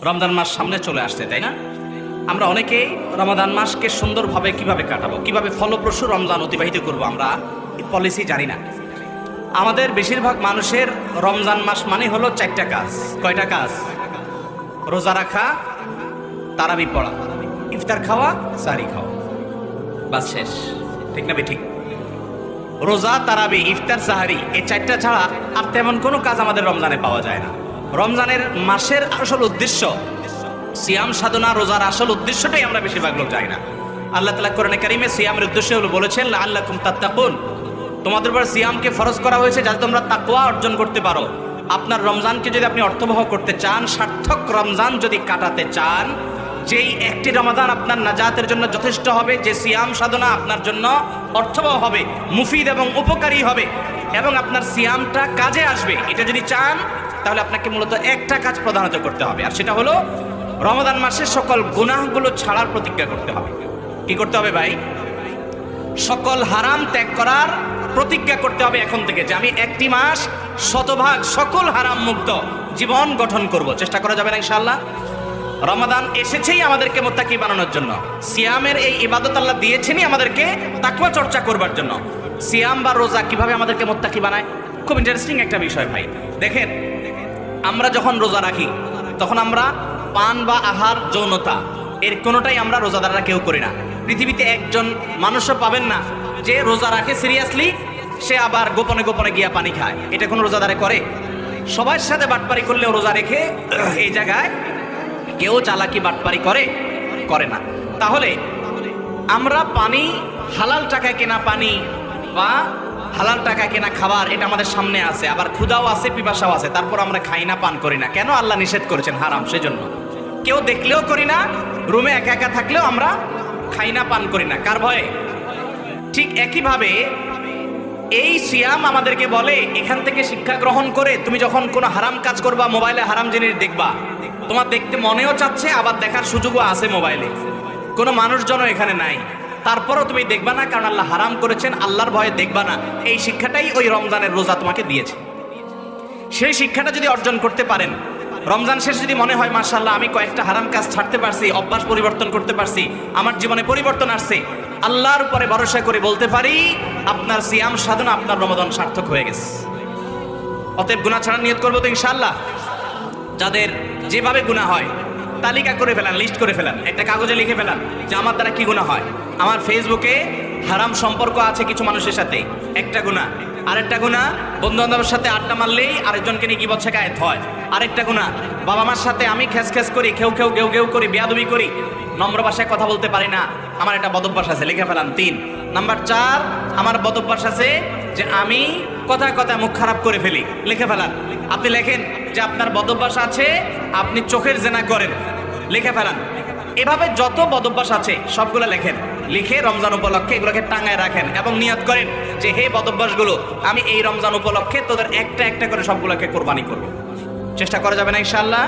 রমজান মাস সামনে চলে আসছে, তাই না? আমরা অনেকেই রমাদান মাসকে সুন্দরভাবে কিভাবে কাটাবো, কিভাবে ফলপ্রসূ রমজান অতিবাহিত করব, আমরা পলিসি জানি না। আমাদের বেশিরভাগ মানুষের রমজান মাস মানে হলো 4টা কাজ। কয়টা কাজ? রোজা রাখা, তারাবি পড়া, ইফতার খাওয়া, সারি খাওয়া, বাস শেষ। ঠিক না ঠিক? রোজা, তারাবি, ইফতার, সাহারি, এই 4টা ছাড়া আর তেমন কোনো কাজ আমাদের রমজানে পাওয়া যায় না। রমজানের মাসের আসল উদ্দেশ্য সিয়াম সাধনা, রোজার আসল উদ্দেশ্যটাই আমরা বেশিরভাগ লোক জানি না। আল্লাহ তাআলা কোরআনে কারিমে সিয়ামের উদ্দেশ্য হলো বলেছেন লাআল্লাকুম তাত্তাকুন, তোমাদের উপর সিয়ামকে ফরজ করা হয়েছে যাতে তোমরা তাকওয়া অর্জন করতে পারো। আপনার রমজানকে যদি আপনি অর্থবহ করতে চান, সার্থক রমজান যদি কাটাতে চান, যেই একটি রমাদান আপনার নাজাতের জন্য যথেষ্ট হবে, যে সিয়াম সাধনা আপনার জন্য অর্থবহ হবে, মুফিদ এবং উপকারী হবে এবং আপনার সিয়ামটা কাজে আসবে, এটা যদি চান তাহলে আপনাকে মূলত একটা কাজ প্রধানত করতে হবে, আর সেটা হলো রমাদান মাসের সকল গুনাহগুলো ছাড়ার প্রতিজ্ঞা করতে হবে। কি করতে হবে ভাই? সকল হারাম ত্যাগ করার প্রতিজ্ঞা করতে হবে এখন থেকে, যে আমি একটি মাস শতভাগ সকল হারাম মুক্ত জীবন গঠন করব। চেষ্টা করা যাবে না ইনশাআল্লাহ? রমাদান এসেছেই আমাদেরকে মুত্তাকি বানানোর জন্য। সিয়ামের এই ইবাদত আল্লাহ দিয়েছেনই আমাদেরকে তাকওয়া চর্চা করবার জন্য। সিয়াম বা রোজা কিভাবে আমাদেরকে মুত্তাকি বানায়? খুব ইন্টারেস্টিং একটা বিষয় ভাই। দেখেন, আমরা যখন রোজা রাখি তখন আমরা পান বা আহার, যৌনতা, এর কোনোটাই আমরা রোজাদাররা কেউ করি না। পৃথিবীতে একজন মানুষও পাবেন না যে রোজা রাখে সিরিয়াসলি, সে আবার গোপনে গোপনে গিয়া পানি খায়। এটা কোনো রোজাদারে করে? সবার সাথে বাটপারি করলেও রোজা রেখে এই জায়গায় কেউ চালাকি বাটপারি করে না। তাহলে আমরা পানি, হালাল টাকায় কেনা পানি বা হালাল টাকায় কেনা খাবার, এটা আমাদের সামনে আছে, আবার ক্ষুধাও আছে, পিপাসাও আছে, তারপর আমরা খাই না, পান করি না। কেন? আল্লাহ নিষেধ করেছেন, হারাম, সেজন্য। কেউ দেখলেও করি না, রুমে একা একা থাকলেও আমরা খাই না, পান করি না। কার ভয়ে? ঠিক একইভাবে এই সিয়াম আমাদেরকে বলে, এখান থেকে শিক্ষা গ্রহণ করে তুমি যখন কোনো হারাম কাজ করবা, মোবাইলে হারাম জিনিস দেখবা, তোমার দেখতে মনেও চাচ্ছে, আবার দেখার সুযোগও আছে মোবাইলে, কোনো মানুষজনও এখানে নাই, তারপরও তুমি দেখবা না, কারণ আল্লাহ হারাম করেছেন, আল্লাহর ভয়ে দেখবা না। এই শিক্ষাটাই ওই রমজানের রোজা তোমাকে দিয়েছে। সেই শিক্ষাটা যদি অর্জন করতে পারেন, রমজান শেষে যদি মনে হয় মাশাআল্লাহ আমি কয়েকটা হারাম কাজ ছাড়তে পারছি, অভ্যাস পরিবর্তন করতে পারছি, আমার জীবনে পরিবর্তন আসছে, আল্লাহর উপরে ভরসা করে বলতে পারি আপনার সিয়াম সাধনা, আপনার রমাদান সার্থক হয়ে গেছে। অতএব গুনাহ ছাড়া নিয়ত করবো তো ইনশাআল্লাহ। যাদের যেভাবে গুনাহ হয় তালিকা করে ফেলান, লিস্ট করে ফেলান, একটা কাগজে লিখে ফেলান যে আমার দ্বারা কি গুনাহ হয়। আমার ফেসবুকে হারাম সম্পর্ক আছে কিছু মানুষের সাথে, একটা গুনাহ। আরেকটা গুনাহ, বন্ধু বান্ধবের সাথে আড্ডা মারলেই আরেকজনকে নিয়ে গীবত শেখায়েত হয়, আরেকটা গুনাহ। বাবা মার সাথে আমি খেস করি, ঘেউ ঘেউ করি, বেয়াদবি করি, নম্র ভাষায় কথা বলতে পারি না, আমার একটা বদভ্যাস আছে, লিখে ফেলান 3। নাম্বার 4, আমার বদভ্যাস আছে যে আমি কথায় কথায় মুখ খারাপ করে ফেলি, লিখে ফেলান। আপনি লেখেন যে আপনার বদভ্যাস আছে আপনি চোখের জেনা করেন, লিখে ফেলান। এভাবে যত বদভ্যাস আছে সবগুলো লেখেন, লিখে রমজান উপলক্ষে এগুলোকে টাঙায় রাখেন এবং নিয়ত করেন যে হে বদভ্যাসগুলো, আমি এই রমজান উপলক্ষে তোদের একটা একটা করে সবগুলোকে কোরবানি করব। চেষ্টা করা যাবে না ইনশাআল্লাহ?